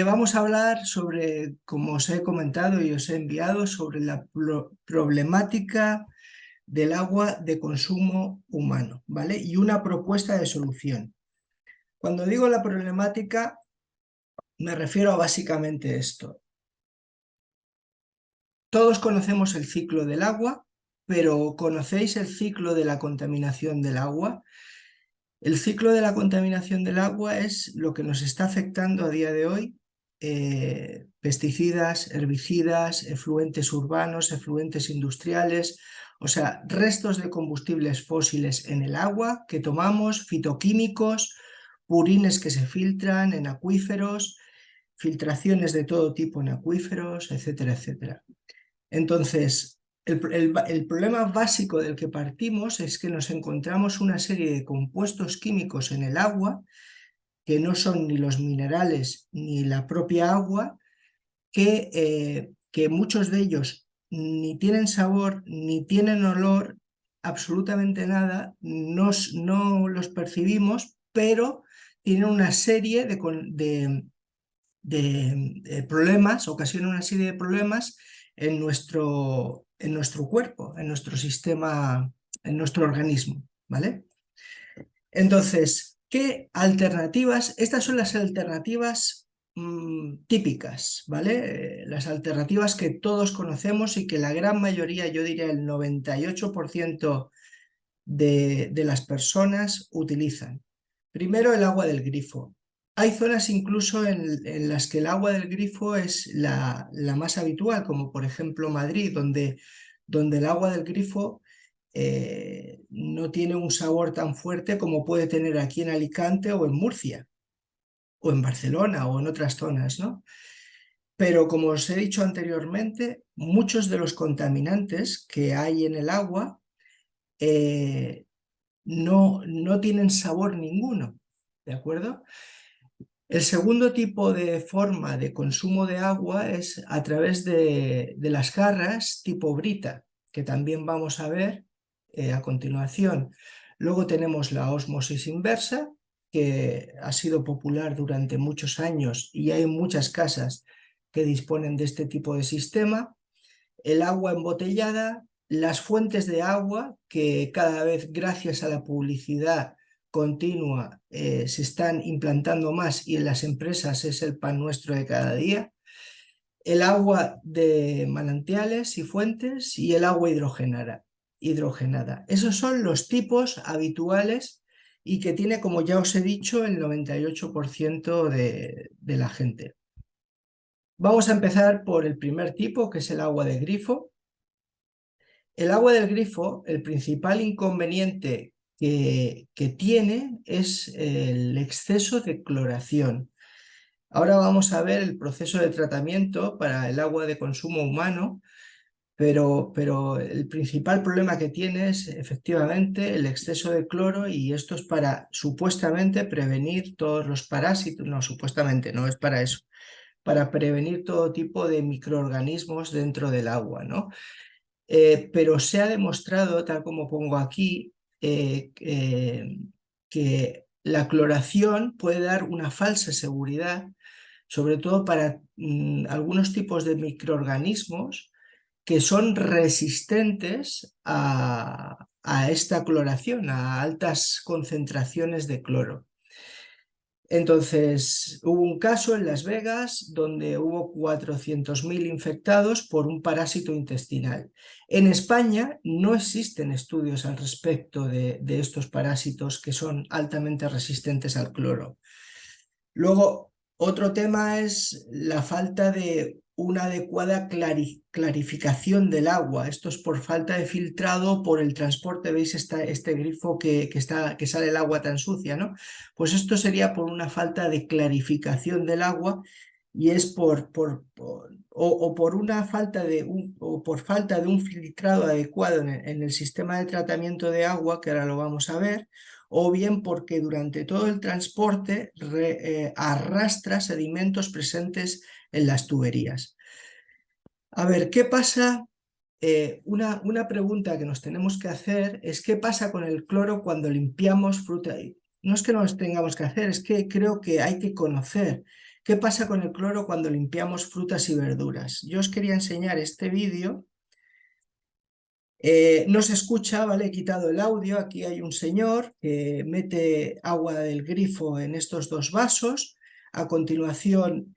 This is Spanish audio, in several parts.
Vamos a hablar sobre, como os he comentado y os he enviado, sobre la problemática del agua de consumo humano, ¿vale? Y una propuesta de solución. Cuando digo la problemática, me refiero a básicamente esto. Todos conocemos el ciclo del agua, pero ¿conocéis el ciclo de la contaminación del agua? El ciclo de la contaminación del agua es lo que nos está afectando a día de hoy. Pesticidas, herbicidas, efluentes urbanos, efluentes industriales, o sea, restos de combustibles fósiles en el agua que tomamos, fitoquímicos, purines que se filtran en acuíferos, filtraciones de todo tipo en acuíferos, etcétera, etcétera. Entonces, el problema básico del que partimos es que nos encontramos una serie de compuestos químicos en el agua, que no son ni los minerales ni la propia agua, que muchos de ellos ni tienen sabor, ni tienen olor, absolutamente nada, no los percibimos, pero tienen una serie de problemas, ocasiona una serie de problemas en nuestro cuerpo, en nuestro sistema, en nuestro organismo, ¿vale? Entonces, ¿qué alternativas? Estas son las alternativas típicas, ¿vale? Las alternativas que todos conocemos y que la gran mayoría, yo diría el 98% de las personas utilizan. Primero, el agua del grifo. Hay zonas incluso en las que el agua del grifo es la más habitual, como por ejemplo Madrid, donde el agua del grifo no tiene un sabor tan fuerte como puede tener aquí en Alicante o en Murcia, o en Barcelona o en otras zonas, ¿no? Pero como os he dicho anteriormente, muchos de los contaminantes que hay en el agua eh, no tienen sabor ninguno, ¿de acuerdo? El segundo tipo de forma de consumo de agua es a través de las jarras tipo brita, que también vamos a ver a continuación. Luego tenemos la ósmosis inversa, que ha sido popular durante muchos años y hay muchas casas que disponen de este tipo de sistema. El agua embotellada, las fuentes de agua, que cada vez gracias a la publicidad continua se están implantando más y en las empresas es el pan nuestro de cada día, el agua de manantiales y fuentes y el agua hidrogenada. Esos son los tipos habituales y que tiene, como ya os he dicho, el 98% de la gente. Vamos a empezar por el primer tipo, que es el agua de grifo. El agua del grifo, el principal inconveniente que tiene es el exceso de cloración. Ahora vamos a ver el proceso de tratamiento para el agua de consumo humano, pero el principal problema que tiene es efectivamente el exceso de cloro, y esto es para supuestamente prevenir todos los parásitos, no, supuestamente no es para eso, para prevenir todo tipo de microorganismos dentro del agua, ¿no? Pero se ha demostrado, tal como pongo aquí, que la cloración puede dar una falsa seguridad, sobre todo para algunos tipos de microorganismos que son resistentes a esta cloración, a altas concentraciones de cloro. Entonces, hubo un caso en Las Vegas donde hubo 400.000 infectados por un parásito intestinal. En España no existen estudios al respecto de estos parásitos que son altamente resistentes al cloro. Luego, otro tema es la falta de una adecuada clarificación del agua. Esto es por falta de filtrado, por el transporte. ¿Veis este grifo que sale el agua tan sucia, ¿no? Pues esto sería por una falta de clarificación del agua, y es por una falta o por falta de un filtrado adecuado en el sistema de tratamiento de agua, que ahora lo vamos a ver, o bien porque durante todo el transporte arrastra sedimentos presentes en las tuberías. A ver, ¿qué pasa? Una pregunta que nos tenemos que hacer es ¿qué pasa con el cloro cuando limpiamos fruta? No es que nos tengamos que hacer, es que creo que hay que conocer ¿Qué pasa con el cloro cuando limpiamos frutas y verduras? Yo os quería enseñar este vídeo. No se escucha, ¿vale? He quitado el audio. Aquí hay un señor que mete agua del grifo en estos dos vasos. A continuación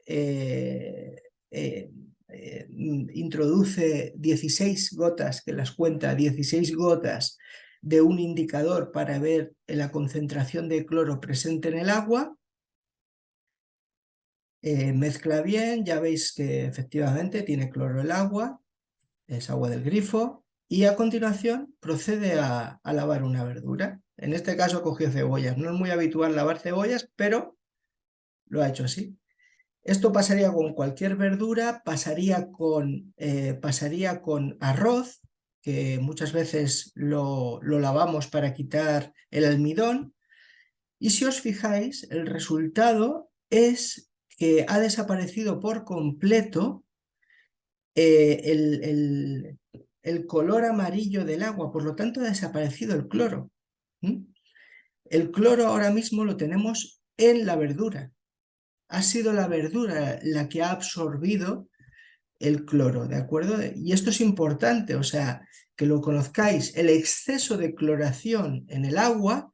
introduce 16 gotas, que las cuenta, 16 gotas de un indicador para ver la concentración de cloro presente en el agua. Mezcla bien, ya veis que efectivamente tiene cloro el agua, es agua del grifo, y a continuación procede a lavar una verdura. En este caso cogió cebollas. No es muy habitual lavar cebollas, pero lo ha hecho así. Esto pasaría con cualquier verdura, pasaría con arroz, que muchas veces lo lavamos para quitar el almidón, y si os fijáis, el resultado es que ha desaparecido por completo el color amarillo del agua, por lo tanto ha desaparecido el cloro. El cloro ahora mismo lo tenemos en la verdura. Ha sido la verdura la que ha absorbido el cloro, ¿de acuerdo? Y esto es importante, o sea, que lo conozcáis. El exceso de cloración en el agua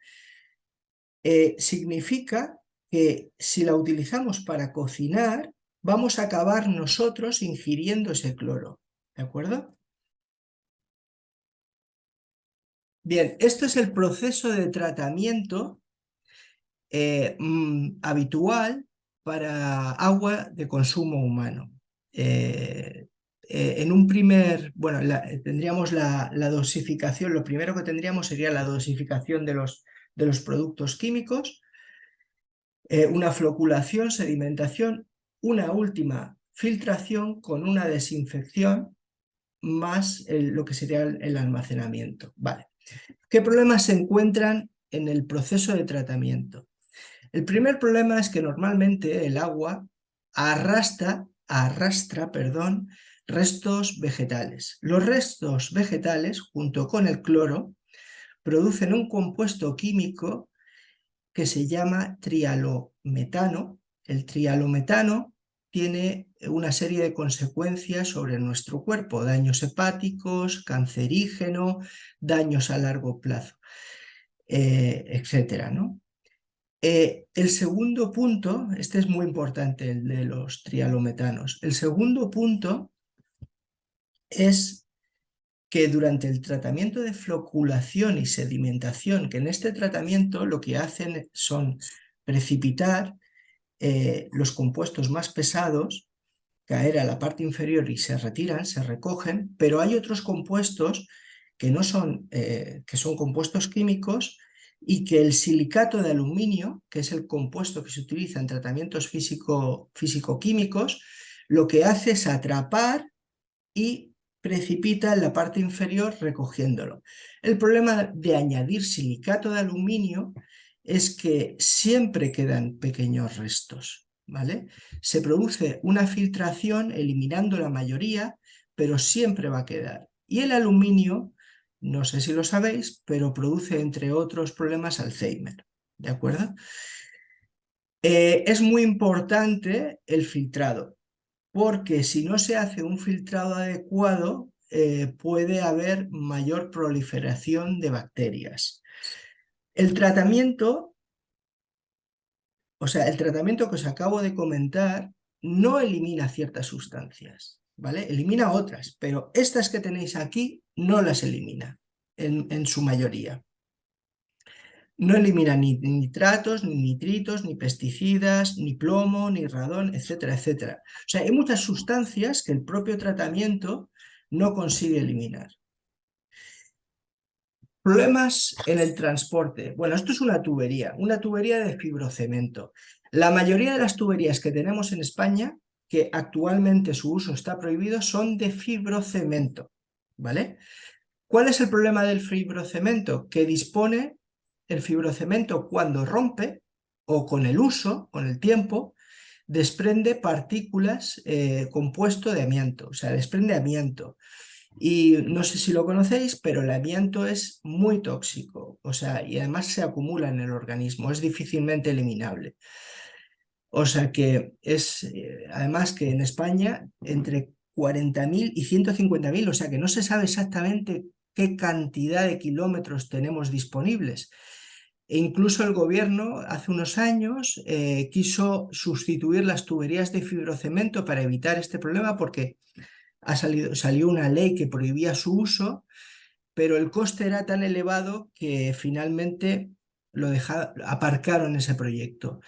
significa que si la utilizamos para cocinar, vamos a acabar nosotros ingiriendo ese cloro, ¿de acuerdo? Bien, esto es el proceso de tratamiento habitual para agua de consumo humano. En un bueno, tendríamos la dosificación. Lo primero que tendríamos sería la dosificación de los productos químicos, una floculación, sedimentación, una última filtración con una desinfección más lo que sería el almacenamiento. Vale. ¿Qué problemas se encuentran en el proceso de tratamiento? El primer problema es que normalmente el agua arrastra, restos vegetales. Los restos vegetales, junto con el cloro, producen un compuesto químico que se llama trialometano. El trialometano tiene una serie de consecuencias sobre nuestro cuerpo: daños hepáticos, cancerígeno, daños a largo plazo, etcétera, ¿no? El segundo punto, este es muy importante, el de los trialometanos. El segundo punto es que durante el tratamiento de floculación y sedimentación, que en este tratamiento lo que hacen son precipitar los compuestos más pesados, caer a la parte inferior y se retiran, se recogen, pero hay otros compuestos que no son, que son compuestos químicos, y que el silicato de aluminio, que es el compuesto que se utiliza en tratamientos físico-químicos, lo que hace es atrapar y precipita en la parte inferior recogiéndolo. El problema de añadir silicato de aluminio es que siempre quedan pequeños restos, ¿vale? Se produce una filtración eliminando la mayoría, pero siempre va a quedar. Y el aluminio, no sé si lo sabéis, pero produce, entre otros problemas, Alzheimer, ¿de acuerdo? Es muy importante el filtrado, porque si no se hace un filtrado adecuado, puede haber mayor proliferación de bacterias. El tratamiento, o sea, el tratamiento que os acabo de comentar no elimina ciertas sustancias, ¿vale? Elimina otras, pero estas que tenéis aquí no las elimina en su mayoría. No elimina ni nitratos, ni nitritos, ni pesticidas, ni plomo, ni radón, etcétera, etcétera. O sea, hay muchas sustancias que el propio tratamiento no consigue eliminar. Problemas en el transporte. Bueno, esto es una tubería de fibrocemento. La mayoría de las tuberías que tenemos en España, que actualmente su uso está prohibido, son de fibrocemento, ¿vale? ¿Cuál es el problema del fibrocemento? Que el fibrocemento, cuando rompe, o con el uso, con el tiempo, desprende partículas compuesto de amianto, o sea, desprende amianto. Y no sé si lo conocéis, pero el amianto es muy tóxico, o sea, y además se acumula en el organismo, es difícilmente eliminable. O sea que es, además que en España, entre 40.000 y 150.000, o sea que no se sabe exactamente qué cantidad de kilómetros tenemos disponibles. E incluso el gobierno hace unos años quiso sustituir las tuberías de fibrocemento para evitar este problema porque salió una ley que prohibía su uso, pero el coste era tan elevado que finalmente aparcaron ese proyecto.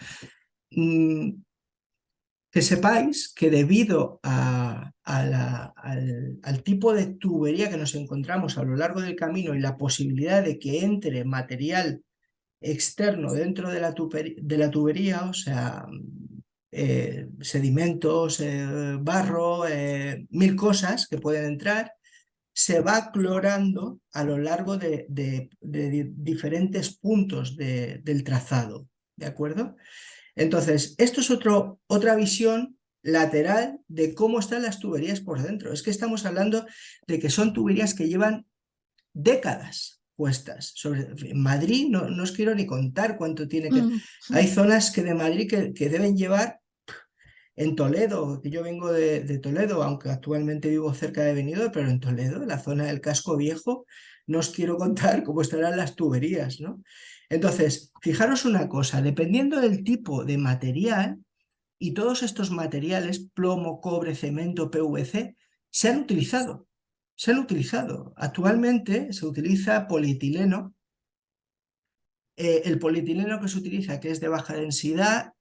Que sepáis que debido al tipo de tubería que nos encontramos a lo largo del camino y la posibilidad de que entre material externo dentro de la tubería, o sea, sedimentos, barro, mil cosas que pueden entrar, se va clorando a lo largo de diferentes puntos del trazado, ¿de acuerdo? Entonces, esto es otra visión lateral de cómo están las tuberías por dentro. Es que estamos hablando de que son tuberías que llevan décadas puestas. En Madrid no os quiero ni contar cuánto tiene que... Hay zonas de Madrid que deben llevar, en Toledo, que yo vengo de Toledo, aunque actualmente vivo cerca de Benidorm, pero en Toledo, en la zona del casco viejo, no os quiero contar cómo estarán las tuberías, ¿no? Entonces, fijaros una cosa, dependiendo del tipo de material, y todos estos materiales, plomo, cobre, cemento, PVC, se han utilizado. Se han utilizado. Actualmente se utiliza polietileno. El polietileno que se utiliza, que es de baja densidad,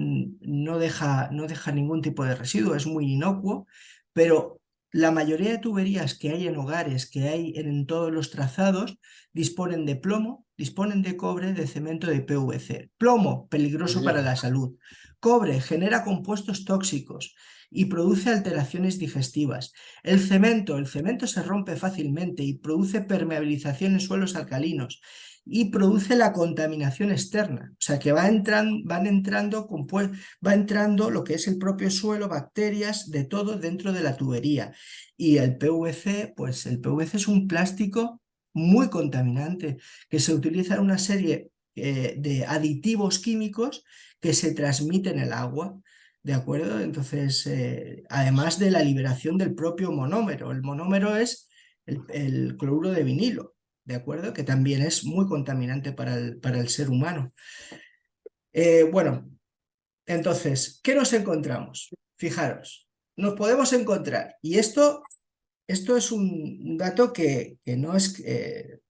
no deja ningún tipo de residuo, es muy inocuo, pero la mayoría de tuberías que hay en hogares, que hay en todos los trazados, disponen de plomo, disponen de cobre, de cemento, de PVC. Plomo, peligroso para la salud. Cobre, genera compuestos tóxicos y produce alteraciones digestivas. El cemento se rompe fácilmente y produce permeabilización en suelos alcalinos y produce la contaminación externa, o sea que va entrando lo que es el propio suelo, bacterias, de todo dentro de la tubería. Y el PVC, pues el PVC es un plástico muy contaminante que se utiliza en una serie de aditivos químicos que se transmiten en el agua. ¿De acuerdo? Entonces, además de la liberación del propio monómero, el monómero es el cloruro de vinilo, ¿de acuerdo? Que también es muy contaminante para el ser humano. Bueno, entonces, ¿qué nos encontramos? Fijaros, nos podemos encontrar, y esto es un dato que no es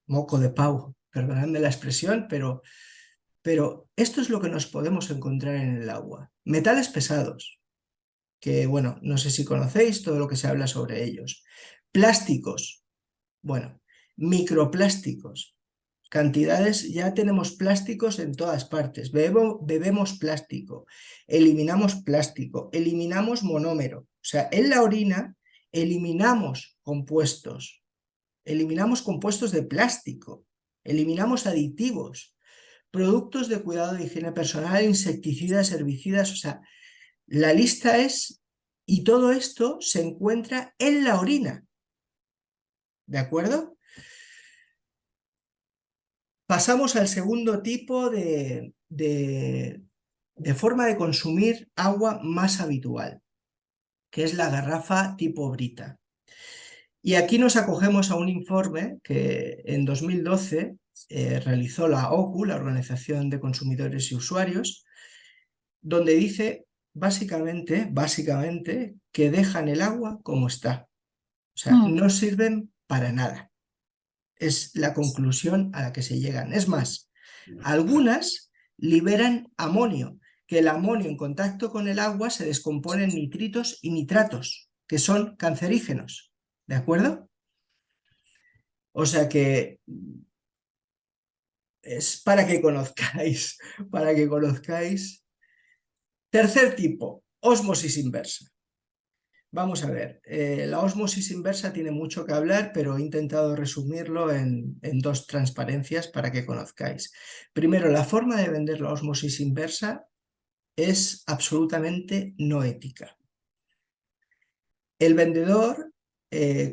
moco de pavo, perdonadme la expresión, pero esto es lo que nos podemos encontrar en el agua. Metales pesados, que bueno, no sé si conocéis todo lo que se habla sobre ellos. Plásticos, bueno, microplásticos, cantidades, ya tenemos plásticos en todas partes, bebemos plástico, eliminamos monómero, o sea, en la orina eliminamos compuestos de plástico, eliminamos aditivos, productos de cuidado de higiene personal, insecticidas, herbicidas, o sea, la lista es, y todo esto se encuentra en la orina, ¿de acuerdo? Pasamos al segundo tipo de forma de consumir agua más habitual, que es la garrafa tipo Brita. Y aquí nos acogemos a un informe que en 2012 realizó la OCU, la Organización de Consumidores y Usuarios, donde dice básicamente que dejan el agua como está. O sea, no sirven para nada. Es la conclusión a la que se llegan. Es más, algunas liberan amonio, que el amonio en contacto con el agua se descompone en nitritos y nitratos, que son cancerígenos. ¿De acuerdo? O sea que es para que conozcáis, para que conozcáis. Tercer tipo, ósmosis inversa. Vamos a ver, la ósmosis inversa tiene mucho que hablar, pero he intentado resumirlo en dos transparencias para que conozcáis. Primero, la forma de vender la ósmosis inversa es absolutamente no ética. El vendedor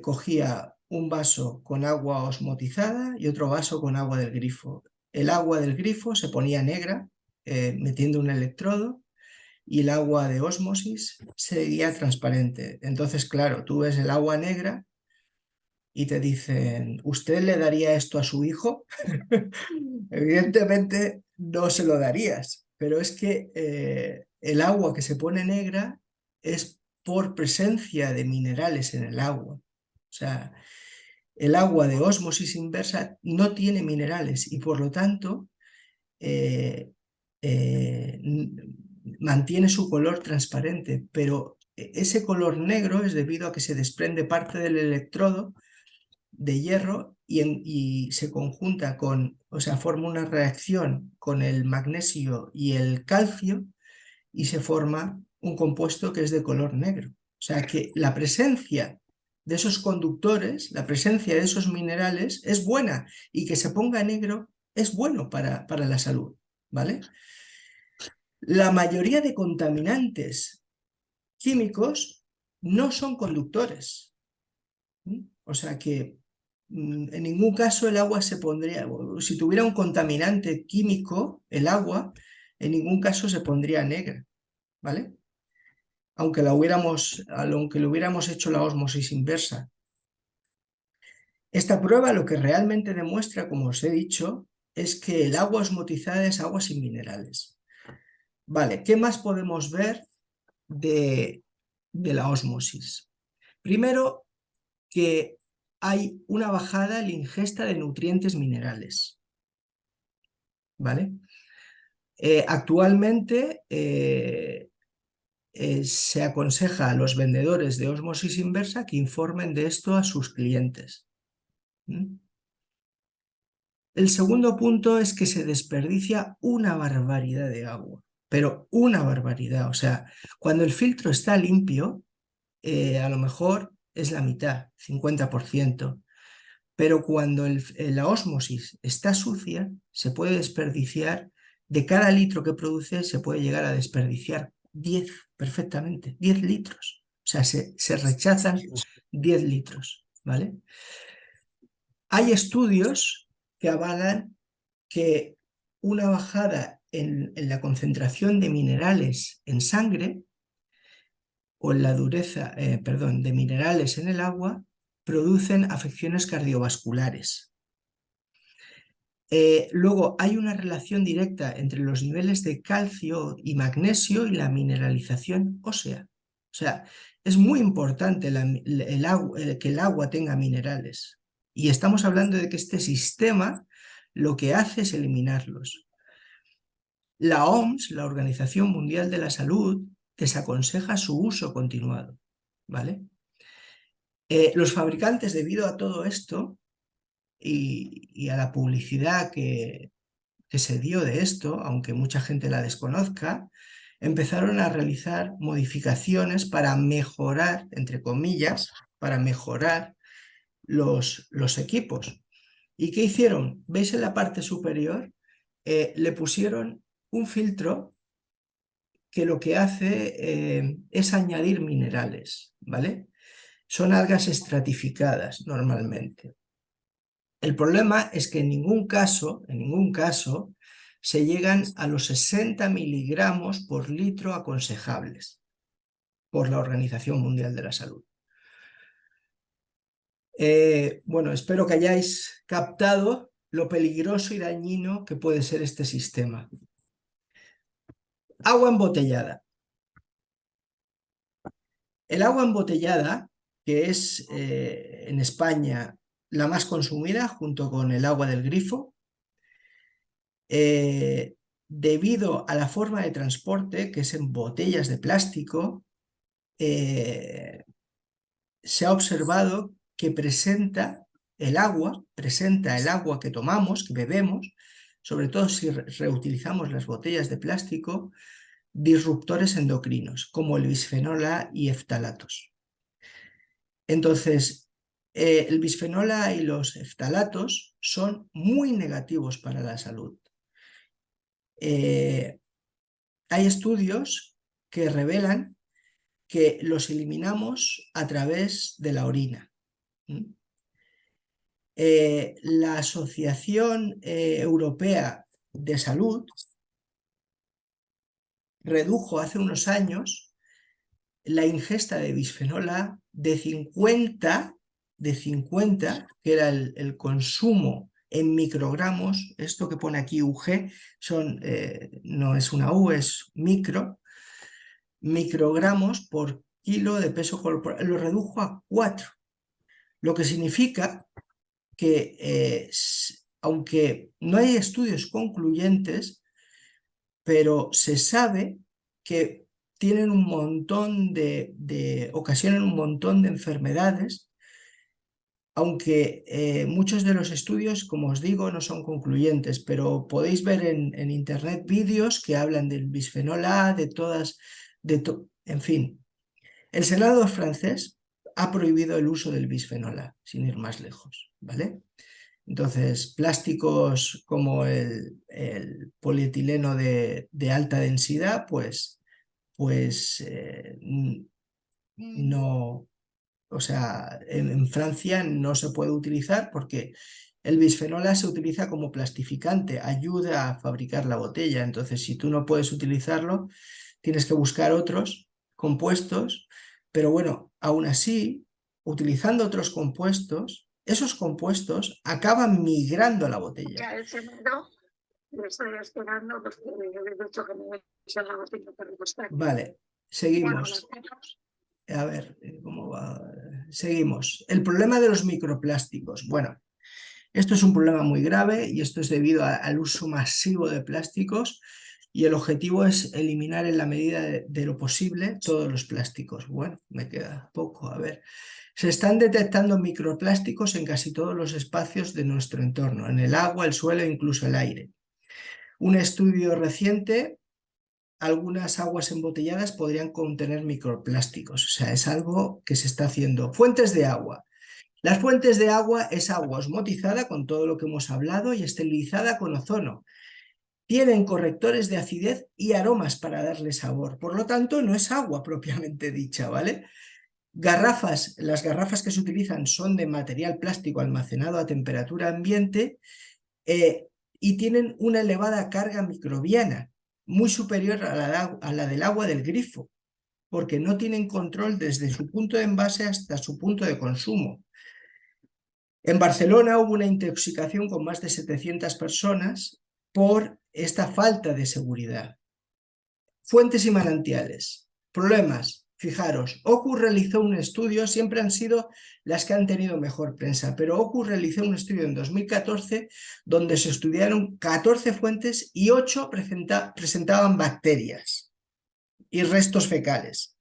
cogía un vaso con agua osmotizada y otro vaso con agua del grifo. El agua del grifo se ponía negra metiendo un electrodo y el agua de ósmosis sería transparente. Entonces, claro, tú ves el agua negra y te dicen, ¿usted le daría esto a su hijo? Evidentemente no se lo darías, pero es que el agua que se pone negra es por presencia de minerales en el agua. O sea, el agua de ósmosis inversa no tiene minerales y por lo tanto eh, eh, mantiene su color transparente, pero ese color negro es debido a que se desprende parte del electrodo de hierro y se conjunta con, o sea, forma una reacción con el magnesio y el calcio y se forma un compuesto que es de color negro. O sea que la presencia de esos conductores, la presencia de esos minerales es buena y que se ponga negro es bueno para la salud, ¿vale? La mayoría de contaminantes químicos no son conductores. O sea que en ningún caso el agua se pondría, si tuviera un contaminante químico, el agua, en ningún caso se pondría negra, ¿vale? Aunque aunque le hubiéramos hecho la ósmosis inversa. Esta prueba lo que realmente demuestra, como os he dicho, es que el agua osmotizada es agua sin minerales. Vale, ¿qué más podemos ver de la ósmosis? Primero, que hay una bajada en la ingesta de nutrientes minerales, ¿vale? Actualmente se aconseja a los vendedores de ósmosis inversa que informen de esto a sus clientes. El segundo punto es que se desperdicia una barbaridad de agua, pero una barbaridad. O sea, cuando el filtro está limpio, a lo mejor es la mitad, 50%. Pero cuando la ósmosis está sucia, se puede desperdiciar, de cada litro que produce, se puede llegar a desperdiciar 10 perfectamente, 10 litros. O sea, se rechazan 10 litros, ¿vale? Hay estudios que avalan que una bajada en la concentración de minerales en sangre o en la dureza, perdón, de minerales en el agua producen afecciones cardiovasculares. Luego hay una relación directa entre los niveles de calcio y magnesio y la mineralización ósea. O sea, es muy importante que el agua tenga minerales. Y estamos hablando de que este sistema lo que hace es eliminarlos. La OMS, la Organización Mundial de la Salud, desaconseja su uso continuado, ¿vale? Los fabricantes, debido a todo esto y a la publicidad que se dio de esto, aunque mucha gente la desconozca, empezaron a realizar modificaciones para mejorar, entre comillas, para mejorar los equipos. ¿Y qué hicieron? ¿Veis en la parte superior? Le pusieron un filtro que lo que hace es añadir minerales, ¿vale? Son algas estratificadas normalmente. El problema es que en ningún caso, se llegan a los 60 miligramos por litro aconsejables por la Organización Mundial de la Salud. Bueno, espero que hayáis captado lo peligroso y dañino que puede ser este sistema. Agua embotellada. El agua embotellada, que es en España la más consumida junto con el agua del grifo, debido a la forma de transporte, que es en botellas de plástico, se ha observado que presenta el agua que tomamos, que bebemos, sobre todo si reutilizamos las botellas de plástico, disruptores endocrinos, como el bisfenol A y eftalatos. Entonces, el bisfenol A y los eftalatos son muy negativos para la salud. Hay estudios que revelan que los eliminamos a través de la orina. La Asociación Europea de Salud redujo hace unos años la ingesta de bisfenol A de 50, que era el consumo en microgramos. Esto que pone aquí UG no es una U, es microgramos por kilo de peso corporal. Lo redujo a 4, lo que significa que aunque no hay estudios concluyentes, pero se sabe que tienen un montón ocasionan un montón de enfermedades, aunque muchos de los estudios, como os digo, no son concluyentes, pero podéis ver en internet vídeos que hablan del bisfenol A, en fin. El Senado francés ha prohibido el uso del bisfenol A, sin ir más lejos, ¿vale? Entonces, plásticos como el polietileno de alta densidad, pues no, o sea, en Francia no se puede utilizar porque el bisfenol A se utiliza como plastificante, ayuda a fabricar la botella. Entonces, si tú no puedes utilizarlo, tienes que buscar otros compuestos, pero bueno, aún así, utilizando otros compuestos, esos compuestos acaban migrando a la botella. Ya el segundo, lo estoy esperando porque he dicho que me he la botella para demostrar. Vale, seguimos. A ver, ¿cómo va? Seguimos. El problema de los microplásticos. Bueno, esto es un problema muy grave y esto es debido al uso masivo de plásticos, y el objetivo es eliminar en la medida de lo posible todos los plásticos. Bueno, me queda poco, a ver. Se están detectando microplásticos en casi todos los espacios de nuestro entorno, en el agua, el suelo e incluso el aire. Un estudio reciente: algunas aguas embotelladas podrían contener microplásticos. O sea, es algo que se está haciendo. Fuentes de agua. Las fuentes de agua es agua osmotizada con todo lo que hemos hablado y esterilizada con ozono. Tienen correctores de acidez y aromas para darle sabor. Por lo tanto, no es agua propiamente dicha, ¿vale? Garrafas. Las garrafas que se utilizan son de material plástico almacenado a temperatura ambiente y tienen una elevada carga microbiana, muy superior a la del agua del grifo, porque no tienen control desde su punto de envase hasta su punto de consumo. En Barcelona hubo una intoxicación con más de 700 personas por esta falta de seguridad. Fuentes y manantiales. Problemas. Fijaros, OCU realizó un estudio, siempre han sido las que han tenido mejor prensa, pero OCU realizó un estudio en 2014 donde se estudiaron 14 fuentes y 8 presentaban bacterias y restos fecales.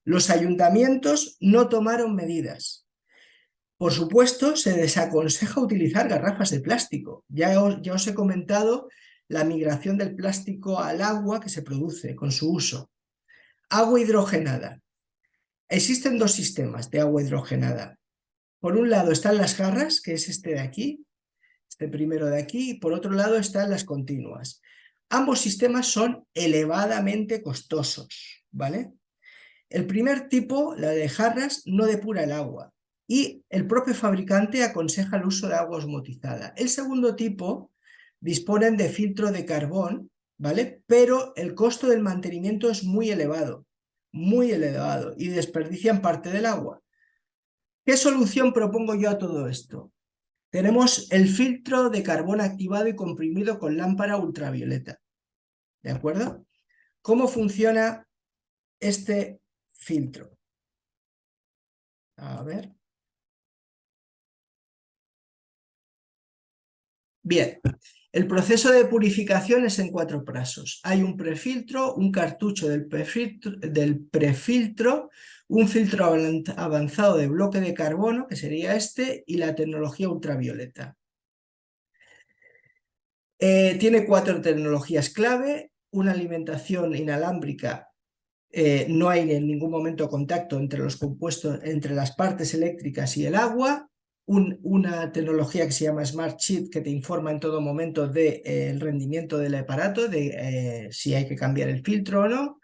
Los ayuntamientos no tomaron medidas. Por supuesto, se desaconseja utilizar garrafas de plástico. Ya os he comentado la migración del plástico al agua que se produce con su uso. Agua hidrogenada. Existen dos sistemas de agua hidrogenada. Por un lado están las jarras, que es este de aquí, este primero de aquí, y por otro lado están las continuas. Ambos sistemas son elevadamente costosos, ¿vale? El primer tipo, la de jarras, no depura el agua y el propio fabricante aconseja el uso de agua osmotizada. El segundo tipo disponen de filtro de carbón, ¿vale? Pero el costo del mantenimiento es muy elevado y desperdician parte del agua. ¿Qué solución propongo yo a todo esto? Tenemos el filtro de carbón activado y comprimido con lámpara ultravioleta, ¿de acuerdo? ¿Cómo funciona este filtro? A ver. Bien, el proceso de purificación es en 4 pasos. Hay un prefiltro, un cartucho del prefiltro, un filtro avanzado de bloque de carbono, que sería este, y la tecnología ultravioleta. Tiene 4 tecnologías clave: una alimentación inalámbrica. No hay en ningún momento contacto entre los compuestos, entre las partes eléctricas y el agua. Una tecnología que se llama Smart Sheet, que te informa en todo momento del rendimiento del aparato, de si hay que cambiar el filtro o no,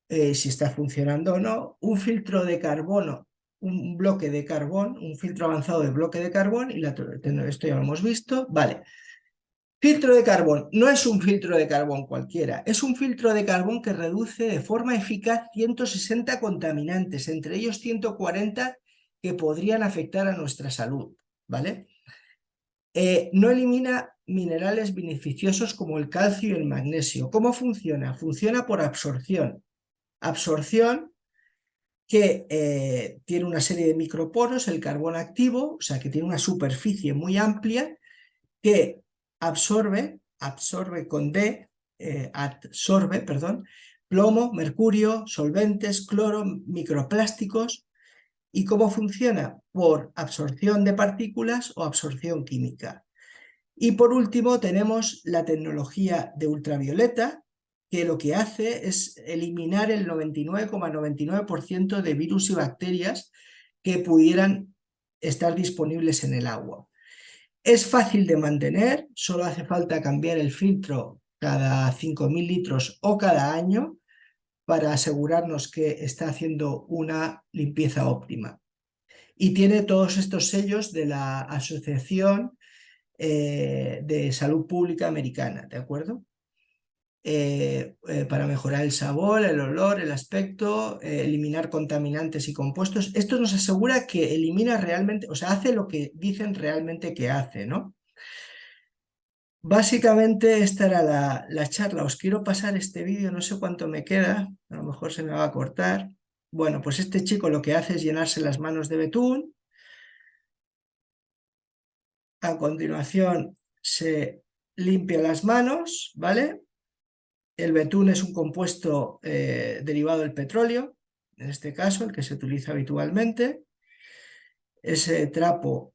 si está funcionando o no. Un filtro de carbono, un bloque de carbón, un filtro avanzado de bloque de carbón, y esto ya lo hemos visto. Vale. Filtro de carbón. No es un filtro de carbón cualquiera. Es un filtro de carbón que reduce de forma eficaz 160 contaminantes, entre ellos 140 que podrían afectar a nuestra salud, ¿vale? No elimina minerales beneficiosos como el calcio y el magnesio. ¿Cómo funciona? Funciona por absorción. Absorción que tiene una serie de microporos, el carbón activo, o sea que tiene una superficie muy amplia que absorbe con D, absorbe, perdón, plomo, mercurio, solventes, cloro, microplásticos. ¿Y cómo funciona? Por absorción de partículas o absorción química. Y por último tenemos la tecnología de ultravioleta, que lo que hace es eliminar el 99,99% de virus y bacterias que pudieran estar disponibles en el agua. Es fácil de mantener, solo hace falta cambiar el filtro cada 5.000 litros o cada año para asegurarnos que está haciendo una limpieza óptima. Y tiene todos estos sellos de la Asociación de Salud Pública Americana, ¿de acuerdo? Para mejorar el sabor, el olor, el aspecto, eliminar contaminantes y compuestos. Esto nos asegura que elimina realmente, o sea, hace lo que dicen realmente que hace, ¿no? Básicamente esta era la charla. Os quiero pasar este vídeo, no sé cuánto me queda, a lo mejor se me va a cortar. Bueno, pues este chico lo que hace es llenarse las manos de betún. A continuación se limpia las manos, ¿vale? El betún es un compuesto derivado del petróleo, en este caso, el que se utiliza habitualmente. Ese trapo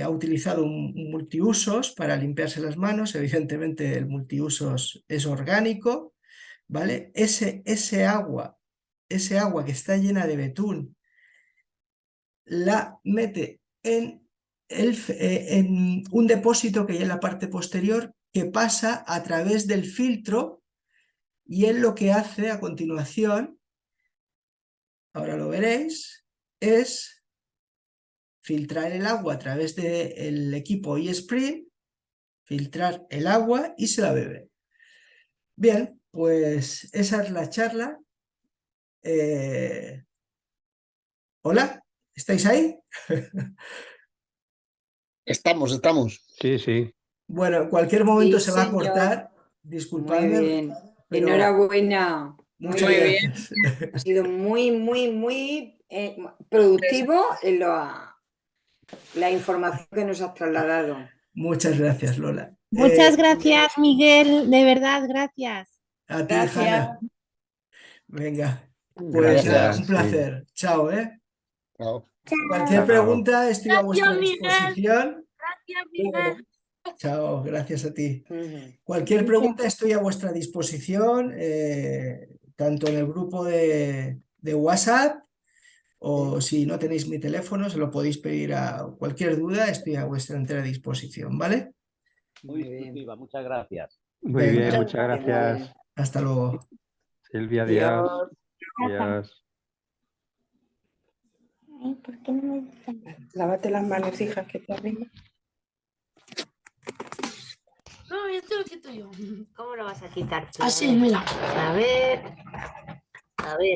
ha utilizado un multiusos para limpiarse las manos. Evidentemente el multiusos es orgánico, ¿vale? Ese agua que está llena de betún la mete en un depósito que hay en la parte posterior que pasa a través del filtro, y él lo que hace a continuación, ahora lo veréis, es filtrar el agua a través del equipo eSpring, filtrar el agua y se la bebe. Bien, pues esa es la charla. Hola, ¿estáis ahí? Estamos. Sí, sí. Bueno, en cualquier momento Sí, se va a señor. cortar, Muy disculpadme. bien. Pero Enhorabuena. muchas Muy gracias. Ha sido muy productivo la información que nos has trasladado. Muchas gracias, Lola. Muchas gracias, Miguel, de verdad, gracias. A ti, Gracias. Hanna. Venga, pues Gracias. nada, un placer. Chao, ¿eh? Chao. Cualquier Chao. pregunta estoy a vuestra Gracias, Miguel. disposición. Gracias, Miguel. Chao, gracias a ti. Ujú. Cualquier pregunta estoy a vuestra disposición, tanto en el grupo de WhatsApp, o si no tenéis mi teléfono, se lo podéis pedir. A cualquier duda, estoy a vuestra entera disposición, ¿vale? Muy bien. Muchas gracias. Muy Venga. bien, muchas gracias. Hasta luego. Silvia, adiós. Adiós. Adiós. Ay, ¿por qué no me dejan? Lávate las manos, hija, que te arriba. No, esto lo quito yo. ¿Cómo lo vas a quitar tú? Así, mira. A ver. A ver.